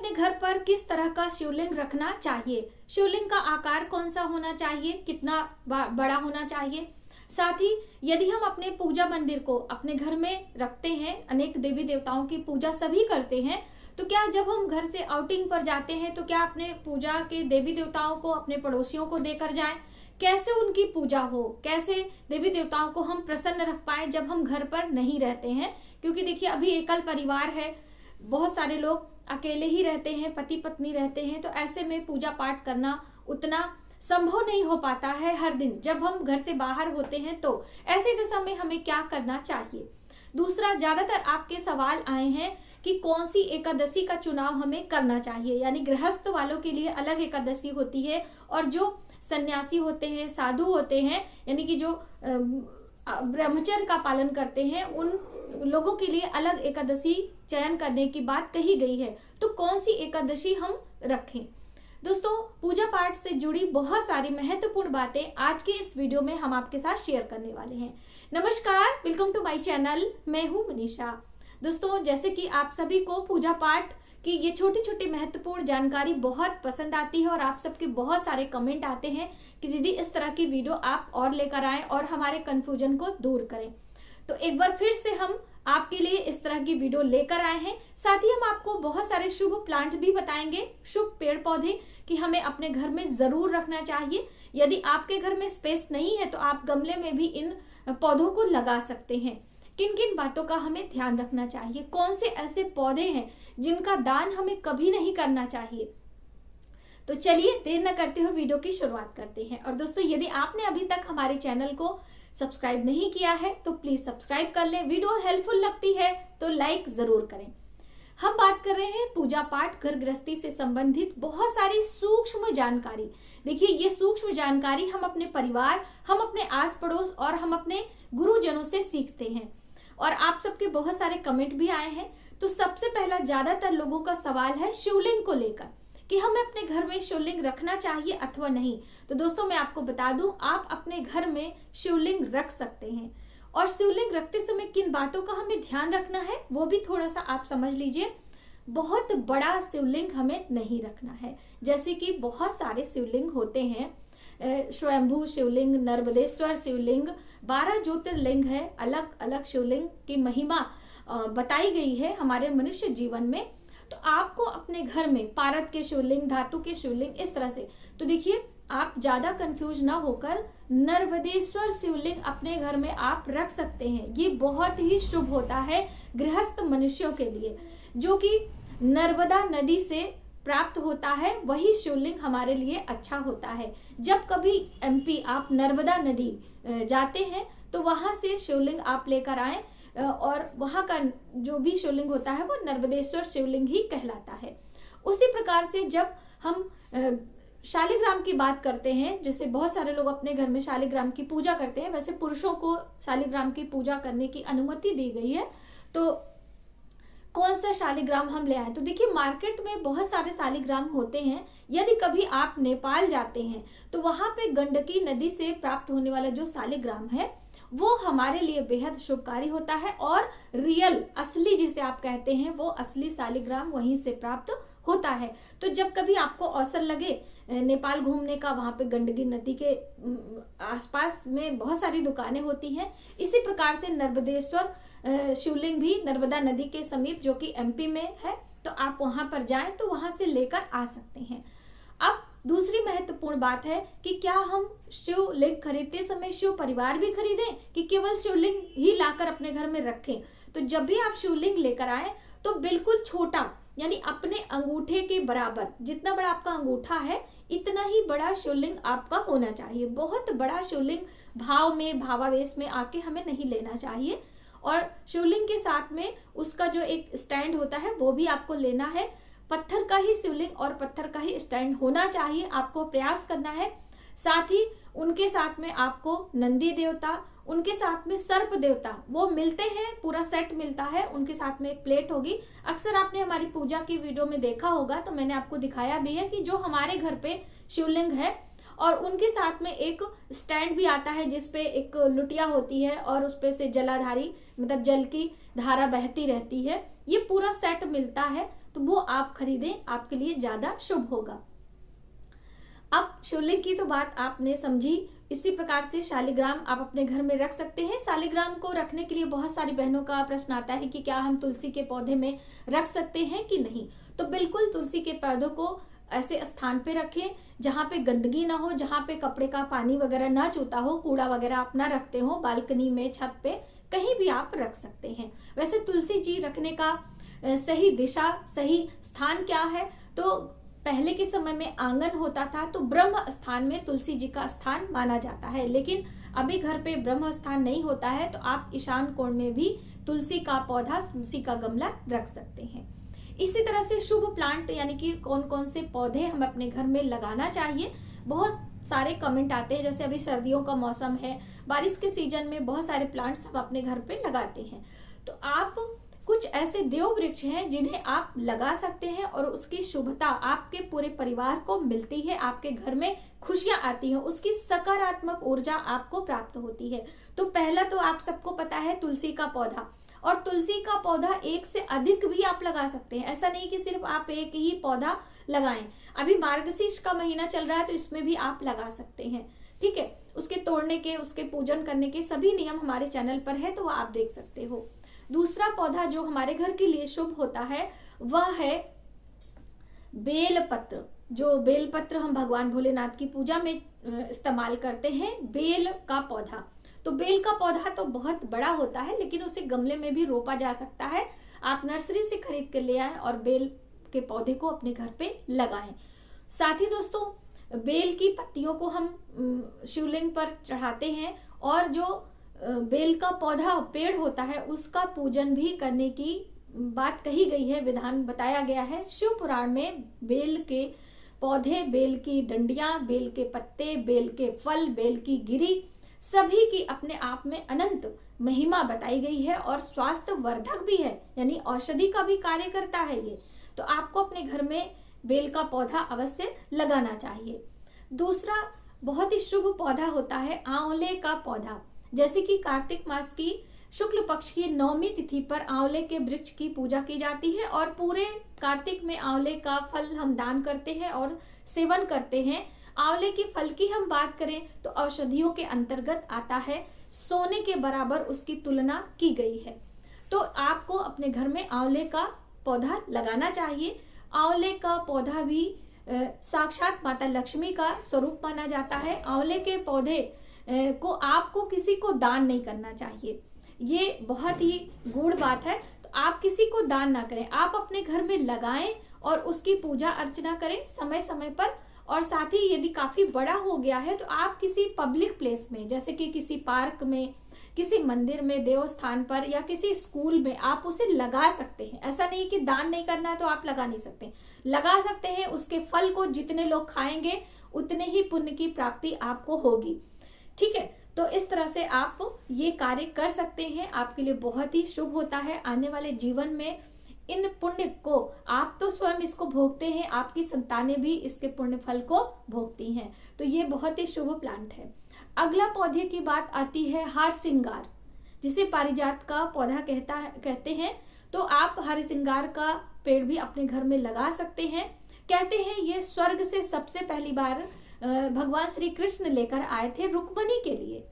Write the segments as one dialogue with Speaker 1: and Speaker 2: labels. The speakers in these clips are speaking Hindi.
Speaker 1: अपने घर पर किस तरह का शिवलिंग रखना चाहिए, शिवलिंग का आकार कौन सा होना चाहिए, कितना बड़ा होना चाहिए। साथ ही यदि हम अपने पूजा मंदिर को अपने घर में रखते हैं, अनेक देवी देवताओं की पूजा सभी करते हैं, तो क्या जब हम घर से आउटिंग पर जाते हैं तो क्या अपने पूजा के देवी देवताओं को अपने पड़ोसियों को देकर जाएं, कैसे उनकी पूजा हो, कैसे देवी देवताओं को हम प्रसन्न रख पाए जब हम घर पर नहीं रहते हैं। क्योंकि देखिए अभी एकल परिवार है, बहुत सारे लोग अकेले ही रहते हैं, पति पत्नी रहते हैं, तो ऐसे में पूजा पाठ करना उतना संभव नहीं हो पाता है हर दिन जब हम घर से बाहर होते हैं। तो ऐसी दशा में हमें क्या करना चाहिए। दूसरा, ज्यादातर आपके सवाल आए हैं कि कौन सी एकादशी का चुनाव हमें करना चाहिए, यानी गृहस्थ वालों के लिए अलग एकादशी होती है और जो सन्यासी होते हैं, साधु होते हैं, यानी कि जो ब्रह्मचर्य का पालन करते हैं, उन लोगों के लिए अलग एकादशी चयन करने की बात कही गई है। तो कौन सी एकादशी हम रखें। दोस्तों, पूजा पाठ से जुड़ी बहुत सारी महत्वपूर्ण बातें आज के इस वीडियो में हम आपके साथ शेयर करने वाले हैं। नमस्कार, वेलकम टू माय चैनल, मैं हूं मनीषा। दोस्तों, जैसे कि आप सभी को पूजा पाठ की ये छोटी छोटी महत्वपूर्ण जानकारी बहुत पसंद आती है और आप सबके बहुत सारे कमेंट आते हैं कि दीदी इस तरह की वीडियो आप और लेकर आएं और हमारे कंफ्यूजन को दूर करें। तो एक बार फिर से हम आपके लिए इस तरह की वीडियो लेकर आए हैं। साथ ही हम आपको बहुत सारे शुभ प्लांट भी बताएंगे, शुभ पेड़ पौधे कि हमें अपने घर में जरूर रखना चाहिए। यदि आपके घर में स्पेस नहीं है तो आप गमले में भी इन पौधों को लगा सकते हैं। किन किन बातों का हमें ध्यान रखना चाहिए, कौन से ऐसे पौधे हैं जिनका दान हमें कभी नहीं करना चाहिए। तो चलिए देर न करते हुए वीडियो की शुरुआत करते हैं। और दोस्तों, यदि आपने अभी तक हमारे चैनल को सब्सक्राइब नहीं किया है तो प्लीज सब्सक्राइब कर लें। वीडियो हेल्पफुल लगती है तो लाइक जरूर करें। हम बात कर रहे हैं पूजा पाठ घर गृहस्थी से संबंधित बहुत सारी सूक्ष्म जानकारी। देखिए, ये सूक्ष्म जानकारी हम अपने परिवार, हम अपने आस पड़ोस और हम अपने गुरुजनों से सीखते हैं। और आप सबके बहुत सारे कमेंट भी आए हैं। तो सबसे पहला ज्यादातर लोगों का सवाल है शिवलिंग को लेकर कि हमें अपने घर में शिवलिंग रखना चाहिए अथवा नहीं। तो दोस्तों, मैं आपको बता दूं, आप अपने घर में शिवलिंग रख सकते हैं। और शिवलिंग रखते समय किन बातों का हमें ध्यान रखना है वो भी थोड़ा सा आप समझ लीजिए। बहुत बड़ा शिवलिंग हमें नहीं रखना है, जैसे कि बहुत सारे शिवलिंग होते हैं, स्वयंभू शिवलिंग, नर्मदेश्वर शिवलिंग, 12 ज्योतिर्लिंग है। अलग अलग शिवलिंग की महिमा बताई गई है हमारे मनुष्य जीवन में। तो आपको अपने घर में पारद के शिवलिंग, धातु के शिवलिंग, इस तरह से, तो देखिए आप ज्यादा कंफ्यूज ना होकर नर्मदेश्वर शिवलिंग अपने घर में आप रख सकते हैं। ये बहुत ही शुभ होता है गृहस्थ मनुष्यों के लिए, जो कि नर्मदा नदी से प्राप्त होता है। वही शिवलिंग हमारे लिए अच्छा होता है। जब कभी एमपी आप नर्मदा नदी जाते हैं तो वहां से शिवलिंग आप लेकर आए और वहां का जो भी शिवलिंग होता है वो नर्मदेश्वर शिवलिंग ही कहलाता है। उसी प्रकार से जब हम शालिग्राम की बात करते हैं, जैसे बहुत सारे लोग अपने घर में शालिग्राम की पूजा करते हैं, वैसे पुरुषों को शालिग्राम की पूजा करने की अनुमति दी गई है। तो कौन सा शालिग्राम हम ले आए, तो देखिए मार्केट में बहुत सारे शालिग्राम होते हैं। यदि कभी आप नेपाल जाते हैं तो वहां पे गंडकी नदी से प्राप्त होने वाला जो शालिग्राम है वो हमारे लिए बेहद शुभकारी होता है। और रियल, असली जिसे आप कहते हैं, वो असली शालिग्राम वहीं से प्राप्त होता है। तो जब कभी आपको अवसर लगे नेपाल घूमने का, वहां पे गंडकी नदी के आसपास में बहुत सारी दुकानें होती हैं। इसी प्रकार से नर्मदेश्वर शिवलिंग भी नर्मदा नदी के समीप, जो कि एमपी में है, तो आप वहां पर जाएं तो वहां से लेकर आ सकते हैं। अब दूसरी महत्वपूर्ण बात है कि क्या हम शिवलिंग खरीदते समय शिव परिवार भी खरीदें कि केवल शिवलिंग ही लाकर अपने घर में रखें। तो जब भी आप शिवलिंग लेकर आए तो बिल्कुल छोटा, यानी अपने अंगूठे के बराबर, जितना बड़ा आपका अंगूठा है इतना ही बड़ा शिवलिंग आपका होना चाहिए। बहुत बड़ा शिवलिंग भाव में, भावावेश में आके हमें नहीं लेना चाहिए। और शिवलिंग के साथ में उसका जो एक स्टैंड होता है वो भी आपको लेना है। पत्थर का ही शिवलिंग और पत्थर का ही स्टैंड होना चाहिए, आपको प्रयास करना है। साथ ही उनके साथ में आपको नंदी देवता, उनके साथ में सर्प देवता, वो मिलते हैं, पूरा सेट मिलता है। उनके साथ में एक प्लेट होगी। अक्सर आपने हमारी पूजा की वीडियो में देखा होगा, तो मैंने आपको दिखाया भी है कि जो हमारे घर पे शिवलिंग है और उनके साथ में एक स्टैंड भी आता है जिसपे एक लुटिया होती है और उसपे से जलाधारी, मतलब जल की धारा बहती रहती है। ये पूरा सेट मिलता है। तो वो आप खरीदें, आपके लिए ज्यादा शुभ होगा। अब शिवलिंग की तो बात आपने समझी। इसी प्रकार से शालिग्राम आप अपने घर में रख सकते हैं। शालिग्राम को रखने के लिए बहुत सारी बहनों का प्रश्न आता है कि क्या हम तुलसी के पौधे में रख सकते हैं कि नहीं। तो बिल्कुल तुलसी के पौधों को ऐसे स्थान पे रखें जहां पे गंदगी ना हो, जहां पे कपड़े का पानी वगैरह ना चूता हो, कूड़ा वगैरह आप ना रखते हो, बालकनी में, छत पे, कहीं भी आप रख सकते हैं। वैसे तुलसी जी रखने का सही दिशा, सही स्थान क्या है, तो पहले के समय में आंगन होता था तो ब्रह्म स्थान में तुलसी जी का स्थान माना जाता है, लेकिन अभी घर पे ब्रह्म स्थान नहीं होता है तो आप ईशान कोण में भी तुलसी का पौधा, तुलसी का गमला रख सकते हैं। इसी तरह से शुभ प्लांट यानी कि कौन कौन से पौधे हम अपने घर में लगाना चाहिए, बहुत सारे कमेंट आते हैं। जैसे अभी सर्दियों का मौसम है, बारिश के सीजन में बहुत सारे प्लांट्स हम अपने घर पे लगाते हैं। तो आप कुछ ऐसे देव वृक्ष हैं जिन्हें आप लगा सकते हैं और उसकी शुभता आपके पूरे परिवार को मिलती है, आपके घर में खुशियां आती हैं, उसकी सकारात्मक ऊर्जा आपको प्राप्त होती है। तो पहला तो आप सबको पता है तुलसी का पौधा, और तुलसी का पौधा एक से अधिक भी आप लगा सकते हैं। ऐसा नहीं कि सिर्फ आप एक ही पौधा लगाएं। अभी मार्गशीर्ष का महीना चल रहा है तो इसमें भी आप लगा सकते हैं, ठीक है। उसके तोड़ने के, उसके पूजन करने के सभी नियम हमारे चैनल पर है, तो वो आप देख सकते हो। दूसरा पौधा जो हमारे घर के लिए शुभ होता है वह है बेलपत्र। जो बेलपत्र हम भगवान भोलेनाथ की पूजा में इस्तेमाल करते हैं, बेल का पौधा। तो बेल का पौधा तो बहुत बड़ा होता है, लेकिन उसे गमले में भी रोपा जा सकता है। आप नर्सरी से खरीद कर ले आएं और बेल के पौधे को अपने घर पे लगाएं। साथ ही दोस्तों, बेल की पत्तियों को हम शिवलिंग पर चढ़ाते हैं, और जो बेल का पौधा, पेड़ होता है, उसका पूजन भी करने की बात कही गई है, विधान बताया गया है शिव पुराण में। बेल के पौधे, बेल की डंडियां, बेल के पत्ते, बेल के फल, बेल की गिरी, सभी की अपने आप में अनंत महिमा बताई गई है और स्वास्थ्य वर्धक भी है, यानी औषधि का भी कार्य करता है ये। तो आपको अपने घर में बेल का पौधा अवश्य लगाना चाहिए। दूसरा बहुत ही शुभ पौधा होता है आंवले का पौधा। जैसे कि कार्तिक मास की शुक्ल पक्ष की 9वीं तिथि पर आंवले के वृक्ष की पूजा की जाती है, और पूरे कार्तिक में आंवले का फल हम दान करते हैं और सेवन करते हैं। आंवले के फल की हम बात करें तो औषधियों के अंतर्गत आता है, सोने के बराबर उसकी तुलना की गई है। तो आपको अपने घर में आंवले का पौधा लगाना चाहिए। आंवले का पौधा भी साक्षात माता लक्ष्मी का स्वरूप माना जाता है। आंवले के पौधे को आपको किसी को दान नहीं करना चाहिए, ये बहुत ही गूढ़ बात है। तो आप किसी को दान ना करें, आप अपने घर में लगाएं और उसकी पूजा अर्चना करें समय समय पर। और साथ ही यदि काफी बड़ा हो गया है तो आप किसी पब्लिक प्लेस में, जैसे कि किसी पार्क में, किसी मंदिर में, देव स्थान पर, या किसी स्कूल में आप उसे लगा सकते हैं। ऐसा नहीं कि दान नहीं करना है तो आप लगा नहीं सकते, लगा सकते हैं। उसके फल को जितने लोग खाएंगे उतने ही पुण्य की प्राप्ति आपको होगी, ठीक है। तो इस तरह से आप ये कार्य कर सकते हैं, आपके लिए बहुत ही शुभ होता है। आने वाले जीवन में इन पुण्य को, आप तो स्वयं इसको भोगते हैं, आपकी संतानें भी इसके पुण्य फल को भोगती हैं। तो ये बहुत ही शुभ प्लांट है। अगला पौधे की बात आती है हार श्रृंगार, जिसे पारिजात का पौधा कहते हैं। तो आप हार श्रृंगार का पेड़ भी अपने घर में लगा सकते हैं। कहते हैं ये स्वर्ग से सबसे पहली बार भगवान श्री कृष्ण लेकर आए थे रुक्मिणी के लिए,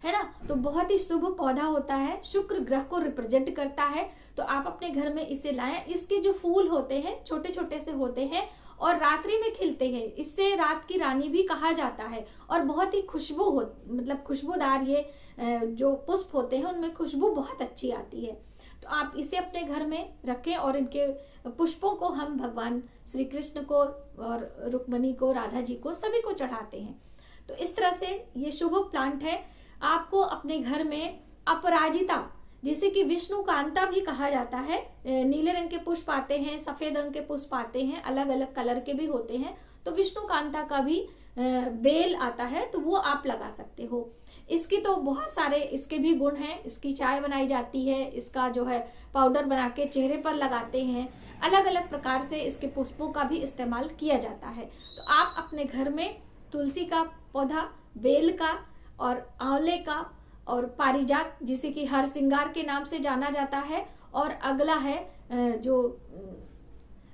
Speaker 1: है ना। तो बहुत ही शुभ पौधा होता है, शुक्र ग्रह को रिप्रेजेंट करता है। तो आप अपने घर में इसे लाएं। इसके जो फूल होते हैं छोटे छोटे से होते हैं और रात्रि में खिलते हैं, इससे रात की रानी भी कहा जाता है। और बहुत ही मतलब खुशबूदार ये जो पुष्प होते हैं उनमें खुशबू बहुत अच्छी आती है। तो आप इसे अपने घर में रखें और इनके पुष्पों को हम भगवान श्री कृष्ण को और रुक्मिणी को, राधा जी को, सभी को चढ़ाते हैं। तो इस तरह से ये शुभ प्लांट है। आपको अपने घर में अपराजिता, जिसे कि विष्णु कांता भी कहा जाता है, नीले रंग के पुष्प आते हैं, सफेद रंग के पुष्प आते हैं, अलग अलग कलर के भी होते हैं। तो विष्णु कांता का भी बेल आता है, तो वो आप लगा सकते हो। इसकी तो बहुत सारे इसके भी गुण हैं। इसकी चाय बनाई जाती है, इसका जो है पाउडर बना के चेहरे पर लगाते हैं, अलग अलग प्रकार से इसके पुष्पों का भी इस्तेमाल किया जाता है। तो आप अपने घर में तुलसी का पौधा, बेल का और आंवले का और पारिजात, जिसे कि हर श्रृंगार के नाम से जाना जाता है, और अगला है जो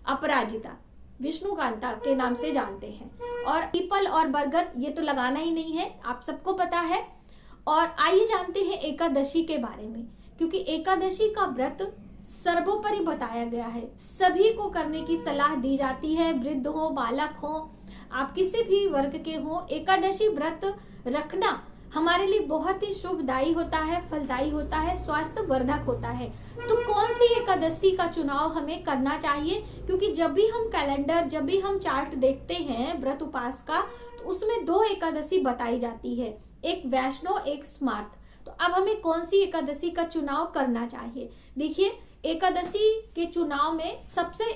Speaker 1: अपराजिता विष्णुकांता के नाम से जानते हैं। और पीपल और बरगद ये तो लगाना ही नहीं है, आप सबको पता है। और आइए जानते हैं एकादशी के बारे में, क्योंकि एकादशी का व्रत सर्वोपरि बताया गया है, सभी को करने की सलाह दी जाती है, वृद्ध हो, बालक हो, आप किसी भी वर्ग के हो, एकादशी व्रत रखना हमारे लिए बहुत ही शुभदायी होता है, फलदायी होता है, स्वास्थ्य वर्धक होता है। तो कौन सी एकादशी का चुनाव हमें करना चाहिए, क्योंकि जब भी हम कैलेंडर, जब भी हम चार्ट देखते हैं व्रत उपास का, तो उसमें 2 एकादशी बताई जाती है, एक वैष्णव, एक स्मार्त। तो अब हमें कौन सी एकादशी का चुनाव करना चाहिए? देखिए, एकादशी के चुनाव में सबसे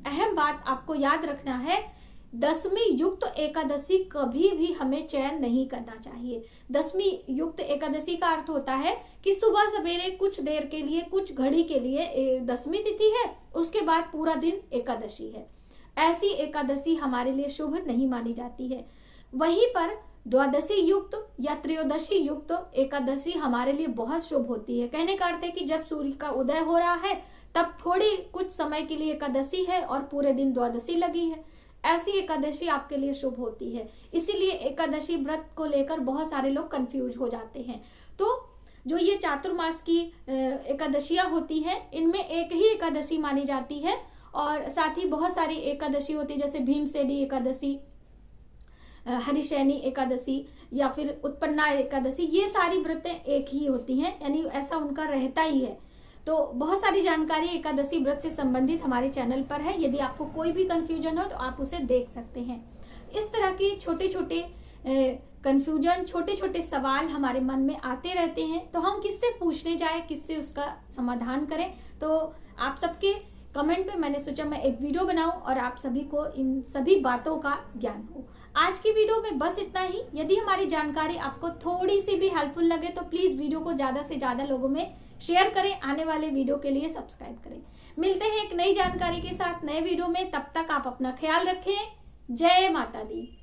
Speaker 1: अहम बात आपको याद रखना है, दशमी युक्त एकादशी कभी भी हमें चयन नहीं करना चाहिए। दशमी युक्त एकादशी का अर्थ होता है कि सुबह सवेरे कुछ देर के लिए, कुछ घड़ी के लिए दशमी तिथि है, उसके बाद पूरा दिन एकादशी है। ऐसी एकादशी हमारे लिए शुभ नहीं मानी जाती है। वहीं पर द्वादशी युक्त या त्रयोदशी युक्त एकादशी हमारे लिए बहुत शुभ होती है। कहने का अर्थ है कि जब सूर्य का उदय हो रहा है तब थोड़ी कुछ समय के लिए एकादशी है और पूरे दिन द्वादशी लगी है, ऐसी एकादशी आपके लिए शुभ होती है। इसीलिए एकादशी व्रत को लेकर बहुत सारे लोग कंफ्यूज हो जाते हैं। तो जो ये चातुर्मास की एकादशियां होती हैं, इनमें एक ही एकादशी मानी जाती है, और साथ ही बहुत सारी एकादशी होती है, जैसे भीमसेनी एकादशी, हरिशैनी एकादशी या फिर उत्पन्ना एकादशी, ये सारी व्रतें एक ही होती हैं, यानी ऐसा उनका रहता ही है। तो बहुत सारी जानकारी एकादशी व्रत से संबंधित हमारे चैनल पर है, यदि आपको कोई भी कंफ्यूजन हो तो आप उसे देख सकते हैं। इस तरह के छोटे छोटे कंफ्यूजन, छोटे छोटे सवाल हमारे मन में आते रहते हैं, तो हम किससे पूछने जाए, किससे उसका समाधान करें। तो आप सबके कमेंट पे मैंने सोचा मैं एक वीडियो बनाऊं और आप सभी को इन सभी बातों का ज्ञान हो। आज की वीडियो में बस इतना ही। यदि हमारी जानकारी आपको थोड़ी सी भी हेल्पफुल लगे तो प्लीज वीडियो को ज्यादा से ज्यादा लोगों में शेयर करें, आने वाले वीडियो के लिए सब्सक्राइब करें। मिलते हैं एक नई जानकारी के साथ नए वीडियो में, तब तक आप अपना ख्याल रखें। जय माता दी।